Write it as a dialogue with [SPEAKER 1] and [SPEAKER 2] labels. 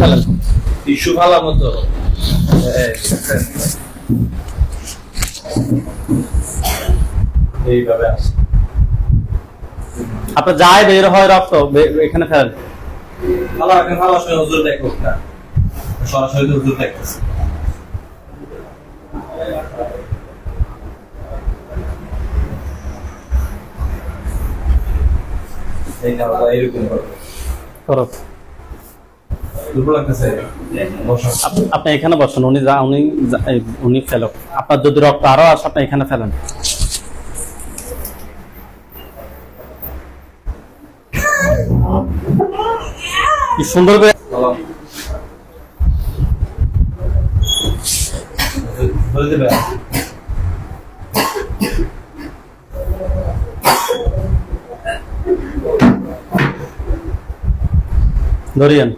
[SPEAKER 1] ফেলেন।
[SPEAKER 2] টিস্যু ভালো মতো এইভাবে আছে।
[SPEAKER 1] আপনার যায় বের হয় রক্ত এখানে ফেলেন।
[SPEAKER 2] ভালো এখন ভালো সময় হুজুর দেখো না, সরাসরি তো হুজুর দেখতেছে। এই না এরকম
[SPEAKER 1] করো।
[SPEAKER 2] দুর্বল লাগতেছে।
[SPEAKER 1] আপনি এখানে বসেন, উনি ফেলো। আপনার যদি রক্ত আরো আসে আপনি এখানে ফেলেন। কি সুন্দর করে
[SPEAKER 2] ভালো বলে দেবে।
[SPEAKER 1] ধরিয়েন।